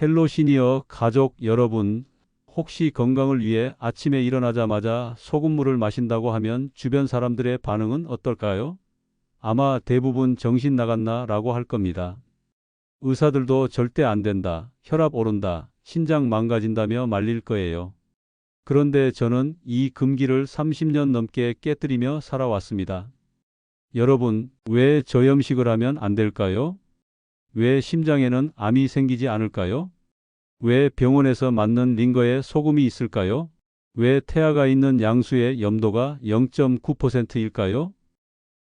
헬로 시니어 가족 여러분, 혹시 건강을 위해 아침에 일어나자마자 소금물을 마신다고 하면 주변 사람들의 반응은 어떨까요? 아마 대부분 정신 나갔나 라고 할 겁니다. 의사들도 절대 안 된다, 혈압 오른다, 신장 망가진다며 말릴 거예요. 그런데 저는 이 금기를 30년 넘게 깨뜨리며 살아왔습니다. 여러분, 왜 저염식을 하면 안 될까요? 왜 심장에는 암이 생기지 않을까요? 왜 병원에서 맞는 링거에 소금이 있을까요? 왜 태아가 있는 양수의 염도가 0.9%일까요?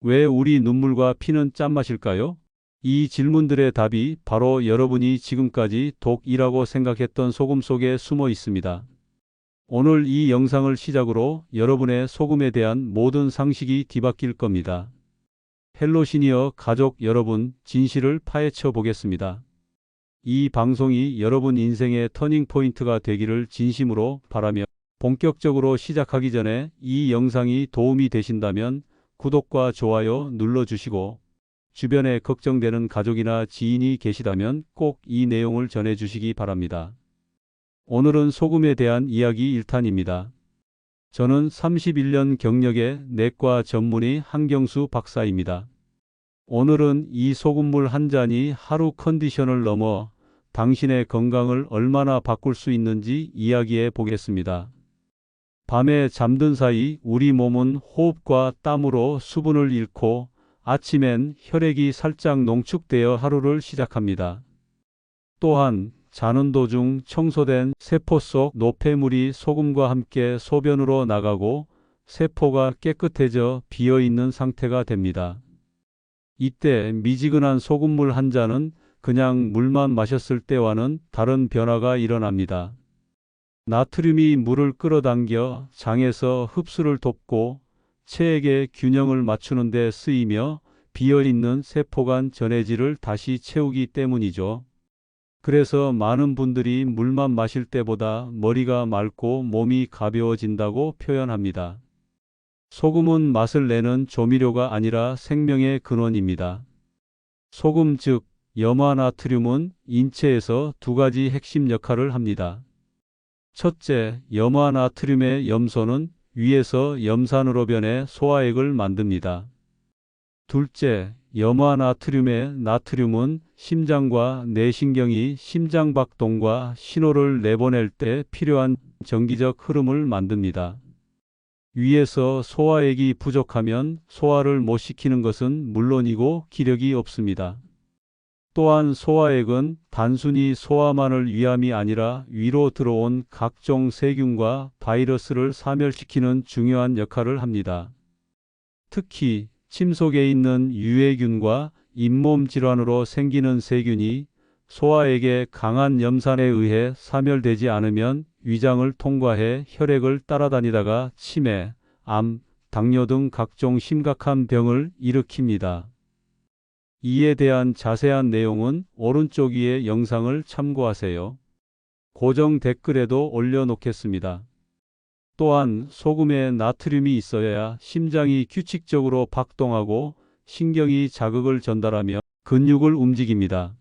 왜 우리 눈물과 피는 짠맛일까요? 이 질문들의 답이 바로 여러분이 지금까지 독이라고 생각했던 소금 속에 숨어 있습니다. 오늘 이 영상을 시작으로 여러분의 소금에 대한 모든 상식이 뒤바뀔 겁니다. 헬로 시니어 가족 여러분, 진실을 파헤쳐 보겠습니다. 이 방송이 여러분 인생의 터닝포인트가 되기를 진심으로 바라며 본격적으로 시작하기 전에 이 영상이 도움이 되신다면 구독과 좋아요 눌러주시고 주변에 걱정되는 가족이나 지인이 계시다면 꼭 이 내용을 전해주시기 바랍니다. 오늘은 소금에 대한 이야기 1탄입니다. 저는 31년 경력의 내과 전문의 한경수 박사입니다. 오늘은 이 소금물 한 잔이 하루 컨디션을 넘어 당신의 건강을 얼마나 바꿀 수 있는지 이야기해 보겠습니다. 밤에 잠든 사이 우리 몸은 호흡과 땀으로 수분을 잃고 아침엔 혈액이 살짝 농축되어 하루를 시작합니다. 또한 자는 도중 청소된 세포 속 노폐물이 소금과 함께 소변으로 나가고 세포가 깨끗해져 비어있는 상태가 됩니다. 이때 미지근한 소금물 한 잔은 그냥 물만 마셨을 때와는 다른 변화가 일어납니다. 나트륨이 물을 끌어당겨 장에서 흡수를 돕고 체액의 균형을 맞추는 데 쓰이며 비어있는 세포 간 전해질을 다시 채우기 때문이죠. 그래서 많은 분들이 물만 마실 때보다 머리가 맑고 몸이 가벼워진다고 표현합니다. 소금은 맛을 내는 조미료가 아니라 생명의 근원입니다. 소금 즉 염화나트륨은 인체에서 두 가지 핵심 역할을 합니다. 첫째, 염화나트륨의 염소는 위에서 염산으로 변해 소화액을 만듭니다. 둘째, 염화나트륨의 나트륨은 심장과 뇌신경이 심장박동과 신호를 내보낼 때 필요한 정기적 흐름을 만듭니다. 위에서 소화액이 부족하면 소화를 못 시키는 것은 물론이고 기력이 없습니다. 또한 소화액은 단순히 소화만을 위함이 아니라 위로 들어온 각종 세균과 바이러스를 사멸시키는 중요한 역할을 합니다. 특히 침 속에 있는 유해균과 잇몸 질환으로 생기는 세균이 소화액의 강한 염산에 의해 사멸되지 않으면 위장을 통과해 혈액을 따라다니다가 치매, 암, 당뇨 등 각종 심각한 병을 일으킵니다. 이에 대한 자세한 내용은 오른쪽 위의 영상을 참고하세요. 고정 댓글에도 올려놓겠습니다. 또한 소금에 나트륨이 있어야 심장이 규칙적으로 박동하고 신경이 자극을 전달하며 근육을 움직입니다.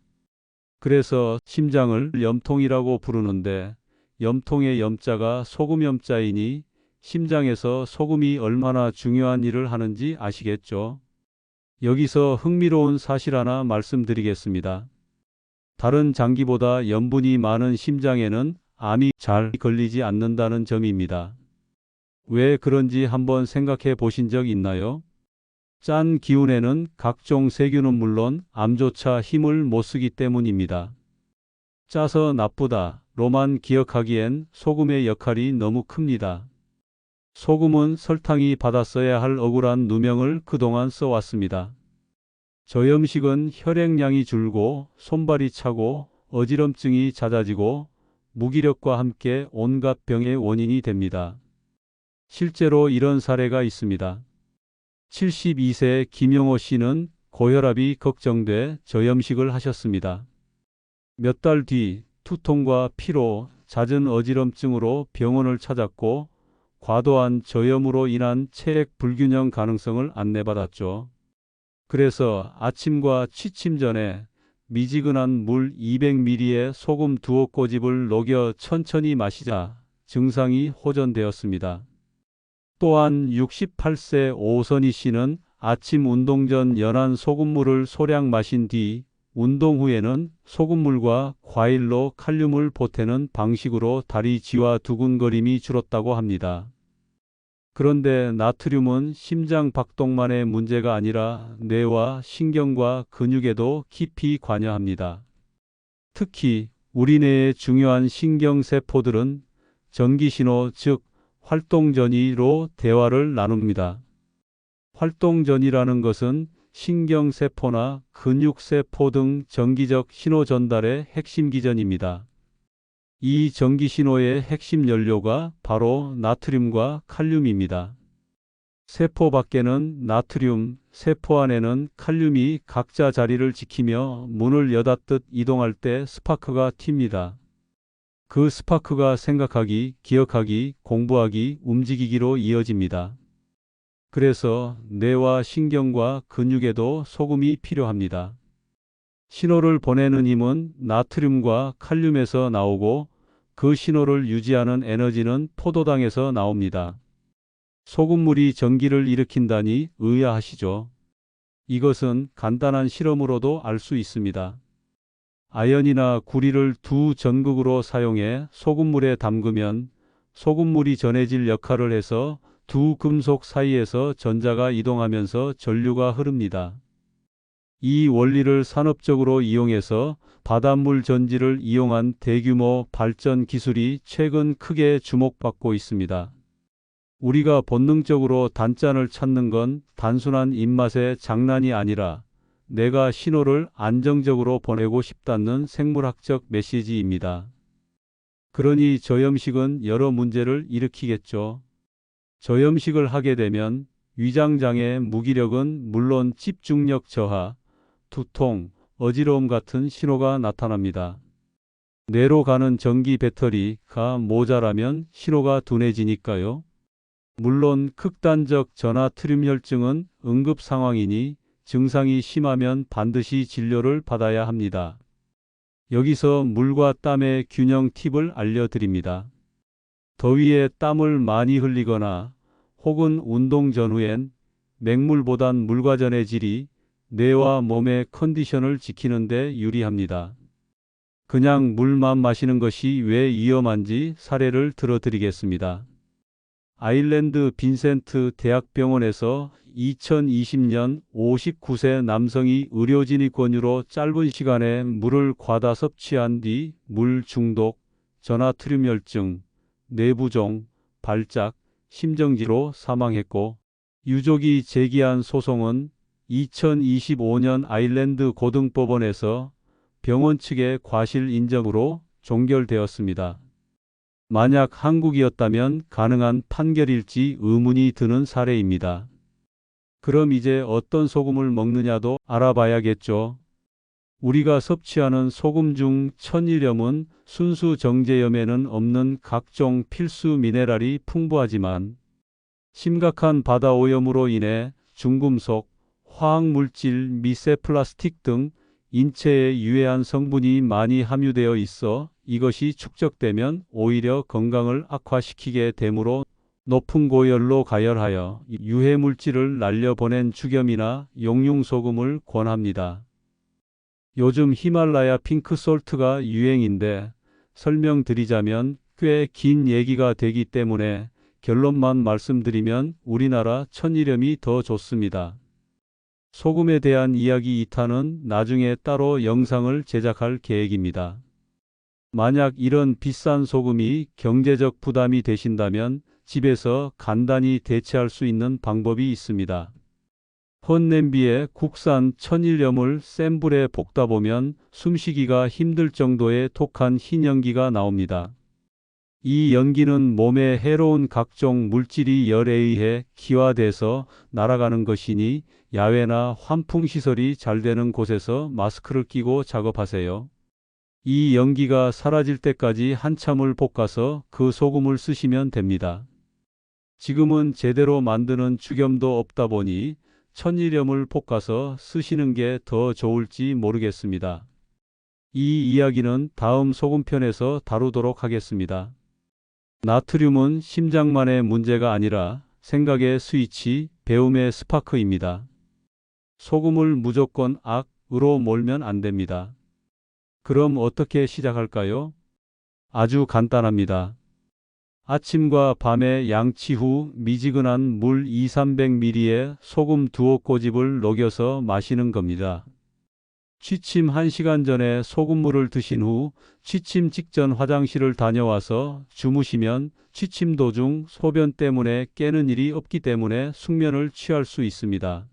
그래서 심장을 염통이라고 부르는데 염통의 염자가 소금염자이니 심장에서 소금이 얼마나 중요한 일을 하는지 아시겠죠? 여기서 흥미로운 사실 하나 말씀드리겠습니다. 다른 장기보다 염분이 많은 심장에는 암이 잘 걸리지 않는다는 점입니다. 왜 그런지 한번 생각해 보신 적 있나요? 짠 기운에는 각종 세균은 물론 암조차 힘을 못 쓰기 때문입니다. 짜서 나쁘다로만 기억하기엔 소금의 역할이 너무 큽니다. 소금은 설탕이 받았어야 할 억울한 누명을 그동안 써왔습니다. 저염식은 혈액량이 줄고 손발이 차고 어지럼증이 잦아지고 무기력과 함께 온갖 병의 원인이 됩니다. 실제로 이런 사례가 있습니다. 72세 김영호 씨는 고혈압이 걱정돼 저염식을 하셨습니다. 몇 달 뒤 투통과 피로, 잦은 어지럼증으로 병원을 찾았고 과도한 저염으로 인한 체액 불균형 가능성을 안내받았죠. 그래서 아침과 취침 전에 미지근한 물 200ml에 소금 두어 꼬집을 녹여 천천히 마시자 증상이 호전되었습니다. 또한 68세 오선희 씨는 아침 운동 전 연한 소금물을 소량 마신 뒤 운동 후에는 소금물과 과일로 칼륨을 보태는 방식으로 다리 쥐와 두근거림이 줄었다고 합니다. 그런데 나트륨은 심장 박동만의 문제가 아니라 뇌와 신경과 근육에도 깊이 관여합니다. 특히 우리 뇌의 중요한 신경세포들은 전기신호 즉 활동전이로 대화를 나눕니다. 활동전이라는 것은 신경세포나 근육세포 등 전기적 신호 전달의 핵심 기전입니다. 이 전기신호의 핵심 연료가 바로 나트륨과 칼륨입니다. 세포 밖에는 나트륨, 세포 안에는 칼륨이 각자 자리를 지키며 문을 여닫듯 이동할 때 스파크가 튑니다. 그 스파크가 생각하기, 기억하기, 공부하기, 움직이기로 이어집니다. 그래서 뇌와 신경과 근육에도 소금이 필요합니다. 신호를 보내는 힘은 나트륨과 칼륨에서 나오고 그 신호를 유지하는 에너지는 포도당에서 나옵니다. 소금물이 전기를 일으킨다니 의아하시죠? 이것은 간단한 실험으로도 알 수 있습니다. 아연이나 구리를 두 전극으로 사용해 소금물에 담그면 소금물이 전해질 역할을 해서 두 금속 사이에서 전자가 이동하면서 전류가 흐릅니다. 이 원리를 산업적으로 이용해서 바닷물 전지를 이용한 대규모 발전 기술이 최근 크게 주목받고 있습니다. 우리가 본능적으로 단짠을 찾는 건 단순한 입맛의 장난이 아니라 내가 신호를 안정적으로 보내고 싶다는 생물학적 메시지입니다. 그러니 저염식은 여러 문제를 일으키겠죠. 저염식을 하게 되면 위장장애, 무기력은 물론 집중력 저하, 두통, 어지러움 같은 신호가 나타납니다. 뇌로 가는 전기 배터리가 모자라면 신호가 둔해지니까요. 물론 극단적 저나트륨 혈증은 응급 상황이니 증상이 심하면 반드시 진료를 받아야 합니다. 여기서 물과 땀의 균형 팁을 알려드립니다. 더위에 땀을 많이 흘리거나 혹은 운동 전후엔 맹물보단 물과 전의 질이 뇌와 몸의 컨디션을 지키는 데 유리합니다. 그냥 물만 마시는 것이 왜 위험한지 사례를 들어드리겠습니다. 아일랜드 빈센트 대학병원에서 2020년 59세 남성이 의료진의 권유로 짧은 시간에 물을 과다 섭취한 뒤 물 중독, 저나트륨 혈증, 뇌부종, 발작, 심정지로 사망했고 유족이 제기한 소송은 2025년 아일랜드 고등법원에서 병원 측의 과실 인정으로 종결되었습니다. 만약 한국이었다면 가능한 판결일지 의문이 드는 사례입니다. 그럼 이제 어떤 소금을 먹느냐도 알아봐야겠죠. 우리가 섭취하는 소금 중 천일염은 순수 정제염에는 없는 각종 필수 미네랄이 풍부하지만 심각한 바다 오염으로 인해 중금속, 화학물질, 미세 플라스틱 등 인체에 유해한 성분이 많이 함유되어 있어 이것이 축적되면 오히려 건강을 악화시키게 되므로 높은 고열로 가열하여 유해물질을 날려보낸 죽염이나 용융소금을 권합니다. 요즘 히말라야 핑크솔트가 유행인데 설명드리자면 꽤 긴 얘기가 되기 때문에 결론만 말씀드리면 우리나라 천일염이 더 좋습니다. 소금에 대한 이야기 2탄은 나중에 따로 영상을 제작할 계획입니다. 만약 이런 비싼 소금이 경제적 부담이 되신다면 집에서 간단히 대체할 수 있는 방법이 있습니다. 헌 냄비에 국산 천일염을 센 불에 볶다 보면 숨쉬기가 힘들 정도의 독한 흰 연기가 나옵니다. 이 연기는 몸에 해로운 각종 물질이 열에 의해 기화돼서 날아가는 것이니 야외나 환풍시설이 잘 되는 곳에서 마스크를 끼고 작업하세요. 이 연기가 사라질 때까지 한참을 볶아서 그 소금을 쓰시면 됩니다. 지금은 제대로 만드는 죽염도 없다 보니 천일염을 볶아서 쓰시는 게 더 좋을지 모르겠습니다. 이 이야기는 다음 소금편에서 다루도록 하겠습니다. 나트륨은 심장만의 문제가 아니라 생각의 스위치, 배움의 스파크입니다. 소금을 무조건 악으로 몰면 안 됩니다. 그럼 어떻게 시작할까요? 아주 간단합니다. 아침과 밤에 양치 후 미지근한 물 200~300ml에 소금 두어 꼬집을 녹여서 마시는 겁니다. 취침 1시간 전에 소금물을 드신 후 취침 직전 화장실을 다녀와서 주무시면 취침 도중 소변 때문에 깨는 일이 없기 때문에 숙면을 취할 수 있습니다.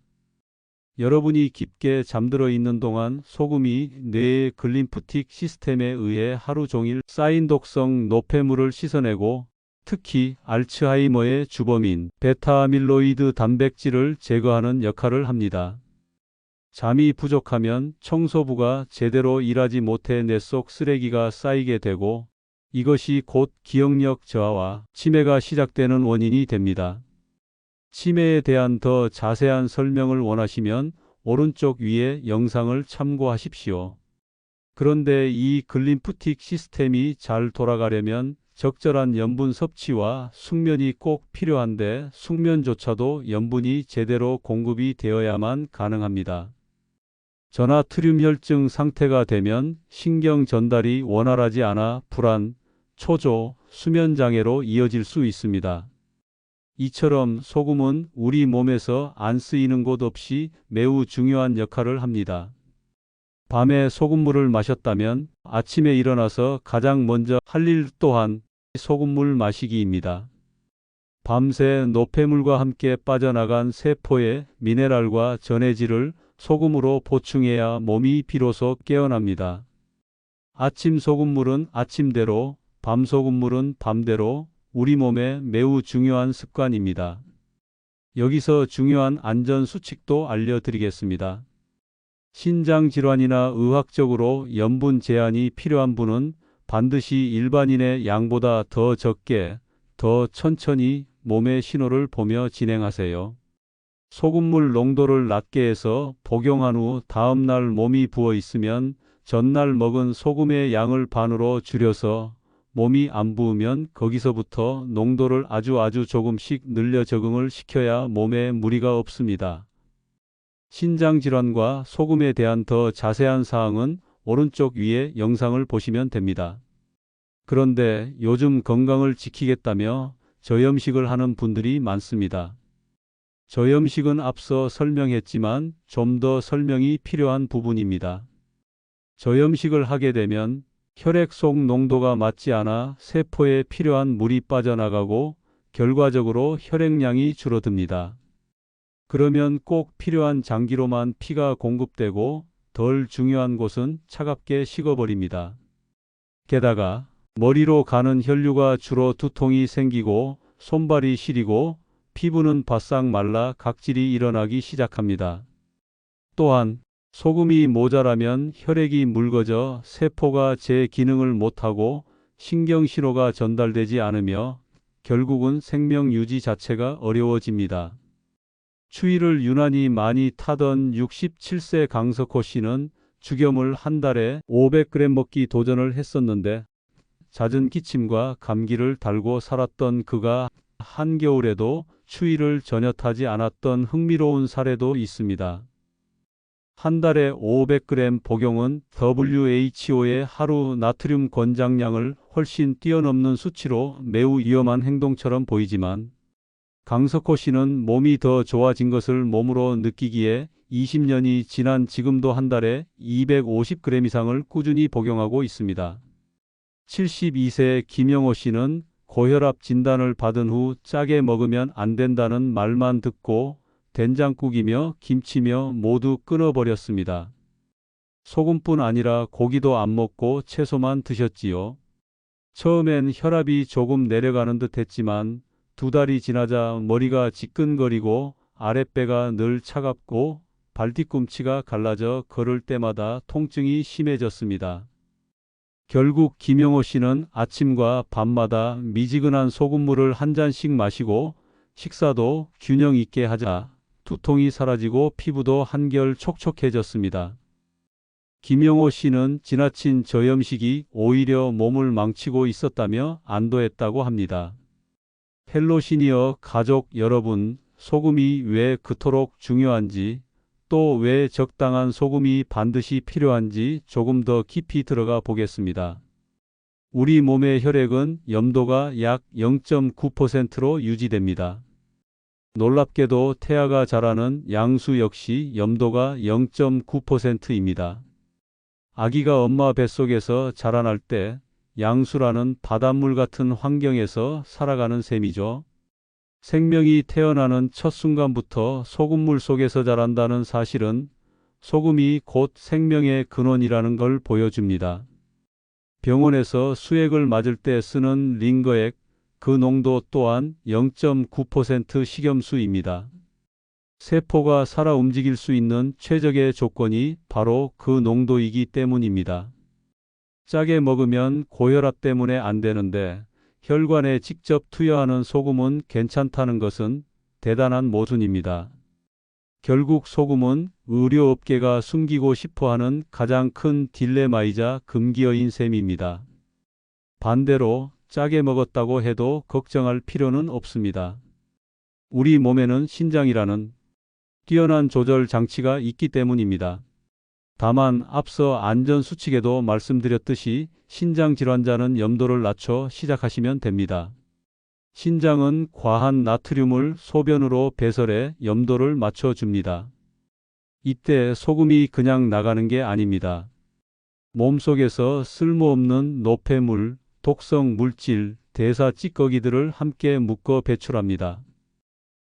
여러분이 깊게 잠들어 있는 동안 소금이 뇌의 글림프틱 시스템에 의해 하루 종일 쌓인 독성 노폐물을 씻어내고 특히 알츠하이머의 주범인 베타아밀로이드 단백질을 제거하는 역할을 합니다. 잠이 부족하면 청소부가 제대로 일하지 못해 뇌 속 쓰레기가 쌓이게 되고 이것이 곧 기억력 저하와 치매가 시작되는 원인이 됩니다. 치매에 대한 더 자세한 설명을 원하시면 오른쪽 위의 영상을 참고하십시오. 그런데 이 글림프틱 시스템이 잘 돌아가려면 적절한 염분 섭취와 숙면이 꼭 필요한데 숙면조차도 염분이 제대로 공급이 되어야만 가능합니다. 저나트륨 혈증 상태가 되면 신경 전달이 원활하지 않아 불안, 초조, 수면 장애로 이어질 수 있습니다. 이처럼 소금은 우리 몸에서 안 쓰이는 곳 없이 매우 중요한 역할을 합니다. 밤에 소금물을 마셨다면 아침에 일어나서 가장 먼저 할 일 또한 소금물 마시기입니다. 밤새 노폐물과 함께 빠져나간 세포의 미네랄과 전해질을 소금으로 보충해야 몸이 비로소 깨어납니다. 아침 소금물은 아침대로, 밤 소금물은 밤대로 우리 몸에 매우 중요한 습관입니다. 여기서 중요한 안전 수칙도 알려드리겠습니다. 신장 질환이나 의학적으로 염분 제한이 필요한 분은 반드시 일반인의 양보다 더 적게, 더 천천히 몸의 신호를 보며 진행하세요. 소금물 농도를 낮게 해서 복용한 후 다음날 몸이 부어 있으면 전날 먹은 소금의 양을 반으로 줄여서 몸이 안 부으면 거기서부터 농도를 아주 조금씩 늘려 적응을 시켜야 몸에 무리가 없습니다. 신장질환과 소금에 대한 더 자세한 사항은 오른쪽 위에 영상을 보시면 됩니다. 그런데 요즘 건강을 지키겠다며 저염식을 하는 분들이 많습니다. 저염식은 앞서 설명했지만 좀 더 설명이 필요한 부분입니다. 저염식을 하게 되면 혈액 속 농도가 맞지 않아 세포에 필요한 물이 빠져나가고 결과적으로 혈액량이 줄어듭니다. 그러면 꼭 필요한 장기로만 피가 공급되고 덜 중요한 곳은 차갑게 식어버립니다. 게다가 머리로 가는 혈류가 줄어 두통이 생기고 손발이 시리고 피부는 바싹 말라 각질이 일어나기 시작합니다. 또한 소금이 모자라면 혈액이 묽어져 세포가 제 기능을 못하고 신경신호가 전달되지 않으며 결국은 생명 유지 자체가 어려워집니다. 추위를 유난히 많이 타던 67세 강석호 씨는 죽염을 한 달에 500g 먹기 도전을 했었는데 잦은 기침과 감기를 달고 살았던 그가 한겨울에도 추위를 전혀 타지 않았던 흥미로운 사례도 있습니다. 한 달에 500g 복용은 WHO의 하루 나트륨 권장량을 훨씬 뛰어넘는 수치로 매우 위험한 행동처럼 보이지만 강석호 씨는 몸이 더 좋아진 것을 몸으로 느끼기에 20년이 지난 지금도 한 달에 250g 이상을 꾸준히 복용하고 있습니다. 72세 김영호 씨는 고혈압 진단을 받은 후 짜게 먹으면 안 된다는 말만 듣고 된장국이며 김치며 모두 끊어버렸습니다. 소금뿐 아니라 고기도 안 먹고 채소만 드셨지요. 처음엔 혈압이 조금 내려가는 듯 했지만 2달이 지나자 머리가 지끈거리고 아랫배가 늘 차갑고 발뒤꿈치가 갈라져 걸을 때마다 통증이 심해졌습니다. 결국 김영호 씨는 아침과 밤마다 미지근한 소금물을 한 잔씩 마시고 식사도 균형 있게 하자 두통이 사라지고 피부도 한결 촉촉해졌습니다. 김영호 씨는 지나친 저염식이 오히려 몸을 망치고 있었다며 안도했다고 합니다. 헬로 시니어 가족 여러분, 소금이 왜 그토록 중요한지, 또 왜 적당한 소금이 반드시 필요한지 조금 더 깊이 들어가 보겠습니다. 우리 몸의 혈액은 염도가 약 0.9%로 유지됩니다. 놀랍게도 태아가 자라는 양수 역시 염도가 0.9%입니다. 아기가 엄마 뱃속에서 자라날 때 양수라는 바닷물 같은 환경에서 살아가는 셈이죠. 생명이 태어나는 첫 순간부터 소금물 속에서 자란다는 사실은 소금이 곧 생명의 근원이라는 걸 보여줍니다. 병원에서 수액을 맞을 때 쓰는 링거액, 그 농도 또한 0.9% 식염수입니다. 세포가 살아 움직일 수 있는 최적의 조건이 바로 그 농도이기 때문입니다. 짜게 먹으면 고혈압 때문에 안 되는데 혈관에 직접 투여하는 소금은 괜찮다는 것은 대단한 모순입니다. 결국 소금은 의료업계가 숨기고 싶어하는 가장 큰 딜레마이자 금기어인 셈입니다. 반대로 짜게 먹었다고 해도 걱정할 필요는 없습니다. 우리 몸에는 신장이라는 뛰어난 조절 장치가 있기 때문입니다. 다만 앞서 안전수칙에도 말씀드렸듯이 신장 질환자는 염도를 낮춰 시작하시면 됩니다. 신장은 과한 나트륨을 소변으로 배설해 염도를 맞춰줍니다. 이때 소금이 그냥 나가는 게 아닙니다. 몸속에서 쓸모없는 노폐물, 독성 물질, 대사 찌꺼기들을 함께 묶어 배출합니다.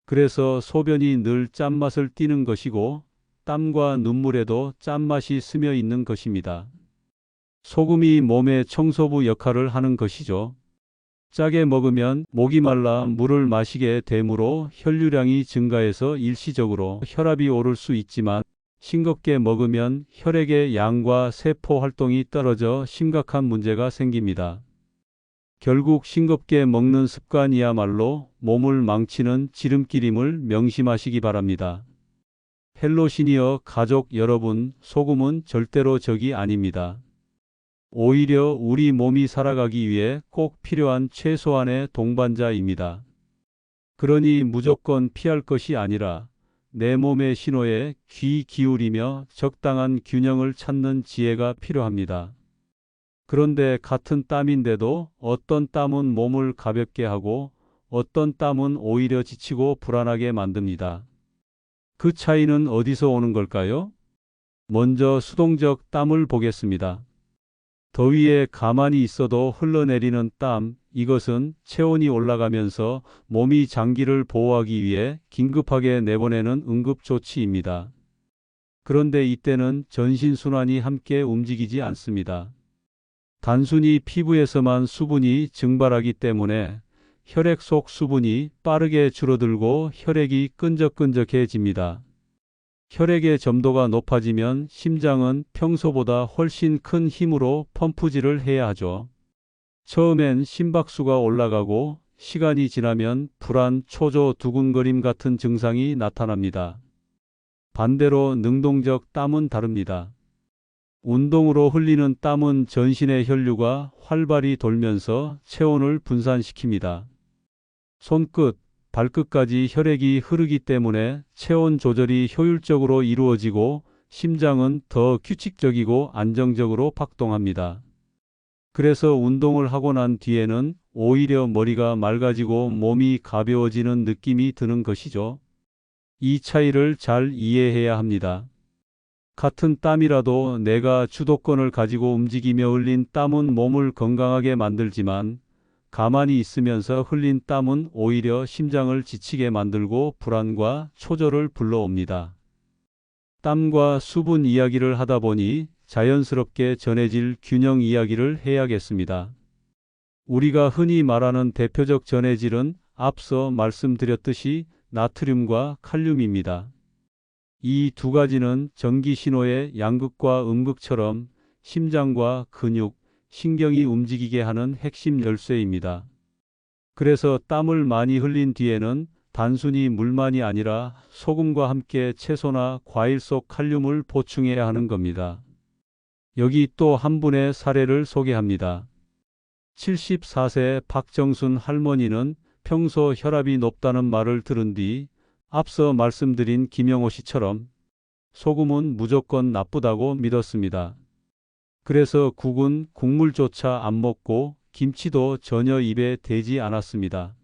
그래서 소변이 늘 짠맛을 띠는 것이고 땀과 눈물에도 짠맛이 스며 있는 것입니다. 소금이 몸의 청소부 역할을 하는 것이죠. 짜게 먹으면 목이 말라 물을 마시게 되므로 혈류량이 증가해서 일시적으로 혈압이 오를 수 있지만 싱겁게 먹으면 혈액의 양과 세포 활동이 떨어져 심각한 문제가 생깁니다. 결국 싱겁게 먹는 습관이야말로 몸을 망치는 지름길임을 명심하시기 바랍니다. 헬로 시니어 가족 여러분, 소금은 절대로 적이 아닙니다. 오히려 우리 몸이 살아가기 위해 꼭 필요한 최소한의 동반자입니다. 그러니 무조건 피할 것이 아니라 내 몸의 신호에 귀 기울이며 적당한 균형을 찾는 지혜가 필요합니다. 그런데 같은 땀인데도 어떤 땀은 몸을 가볍게 하고 어떤 땀은 오히려 지치고 불안하게 만듭니다. 그 차이는 어디서 오는 걸까요? 먼저 수동적 땀을 보겠습니다. 더위에 가만히 있어도 흘러내리는 땀, 이것은 체온이 올라가면서 몸이 장기를 보호하기 위해 긴급하게 내보내는 응급조치입니다. 그런데 이때는 전신순환이 함께 움직이지 않습니다. 단순히 피부에서만 수분이 증발하기 때문에 혈액 속 수분이 빠르게 줄어들고 혈액이 끈적끈적해집니다. 혈액의 점도가 높아지면 심장은 평소보다 훨씬 큰 힘으로 펌프질을 해야 하죠. 처음엔 심박수가 올라가고 시간이 지나면 불안, 초조, 두근거림 같은 증상이 나타납니다. 반대로 능동적 땀은 다릅니다. 운동으로 흘리는 땀은 전신의 혈류가 활발히 돌면서 체온을 분산시킵니다. 손끝, 발끝까지 혈액이 흐르기 때문에 체온 조절이 효율적으로 이루어지고 심장은 더 규칙적이고 안정적으로 박동합니다. 그래서 운동을 하고 난 뒤에는 오히려 머리가 맑아지고 몸이 가벼워지는 느낌이 드는 것이죠. 이 차이를 잘 이해해야 합니다. 같은 땀이라도 내가 주도권을 가지고 움직이며 흘린 땀은 몸을 건강하게 만들지만 가만히 있으면서 흘린 땀은 오히려 심장을 지치게 만들고 불안과 초조를 불러옵니다. 땀과 수분 이야기를 하다 보니 자연스럽게 전해질 균형 이야기를 해야겠습니다. 우리가 흔히 말하는 대표적 전해질은 앞서 말씀드렸듯이 나트륨과 칼륨입니다. 이 두 가지는 전기 신호의 양극과 음극처럼 심장과 근육, 신경이 움직이게 하는 핵심 열쇠입니다. 그래서 땀을 많이 흘린 뒤에는 단순히 물만이 아니라 소금과 함께 채소나 과일 속 칼륨을 보충해야 하는 겁니다. 여기 또 한 분의 사례를 소개합니다. 74세 박정순 할머니는 평소 혈압이 높다는 말을 들은 뒤 앞서 말씀드린 김영호 씨처럼 소금은 무조건 나쁘다고 믿었습니다. 그래서 국은 국물조차 안 먹고 김치도 전혀 입에 대지 않았습니다.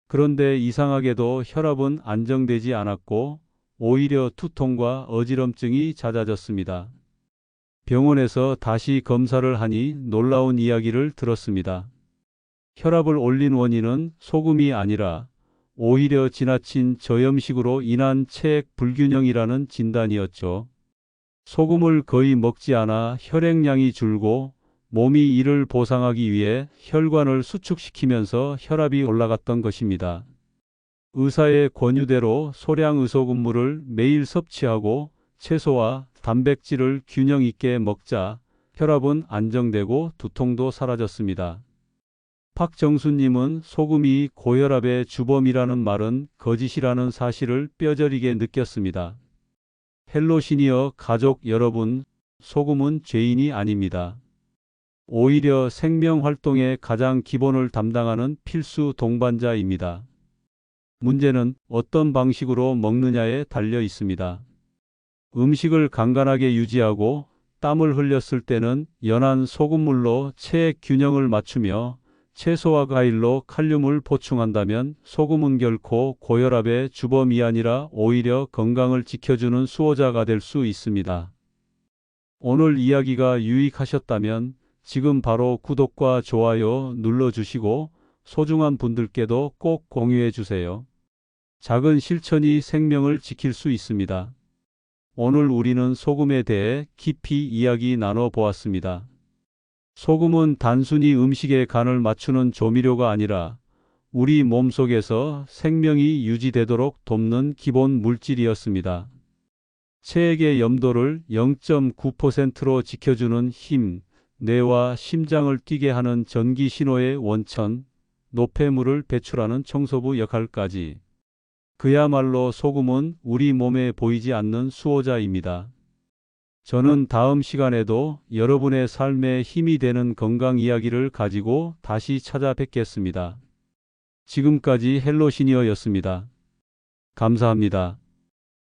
그런데 이상하게도 혈압은 안정되지 않았고 오히려 두통과 어지럼증이 잦아졌습니다. 병원에서 다시 검사를 하니 놀라운 이야기를 들었습니다. 혈압을 올린 원인은 소금이 아니라 오히려 지나친 저염식으로 인한 체액 불균형이라는 진단이었죠. 소금을 거의 먹지 않아 혈액량이 줄고 몸이 이를 보상하기 위해 혈관을 수축시키면서 혈압이 올라갔던 것입니다. 의사의 권유대로 소량 의소금물을 매일 섭취하고 채소와 단백질을 균형 있게 먹자 혈압은 안정되고 두통도 사라졌습니다. 박정수님은 소금이 고혈압의 주범이라는 말은 거짓이라는 사실을 뼈저리게 느꼈습니다. 헬로 시니어 가족 여러분, 소금은 죄인이 아닙니다. 오히려 생명 활동의 가장 기본을 담당하는 필수 동반자입니다. 문제는 어떤 방식으로 먹느냐에 달려 있습니다. 음식을 간간하게 유지하고 땀을 흘렸을 때는 연한 소금물로 체액 균형을 맞추며 채소와 과일로 칼륨을 보충한다면 소금은 결코 고혈압의 주범이 아니라 오히려 건강을 지켜주는 수호자가 될 수 있습니다. 오늘 이야기가 유익하셨다면 지금 바로 구독과 좋아요 눌러주시고 소중한 분들께도 꼭 공유해 주세요. 작은 실천이 생명을 지킬 수 있습니다. 오늘 우리는 소금에 대해 깊이 이야기 나눠 보았습니다. 소금은 단순히 음식의 간을 맞추는 조미료가 아니라 우리 몸속에서 생명이 유지되도록 돕는 기본 물질이었습니다. 체액의 염도를 0.9%로 지켜주는 힘, 뇌와 심장을 뛰게 하는 전기 신호의 원천, 노폐물을 배출하는 청소부 역할까지. 그야말로 소금은 우리 몸에 보이지 않는 수호자입니다. 저는 다음 시간에도 여러분의 삶에 힘이 되는 건강 이야기를 가지고 다시 찾아뵙겠습니다. 지금까지 헬로 시니어였습니다. 감사합니다.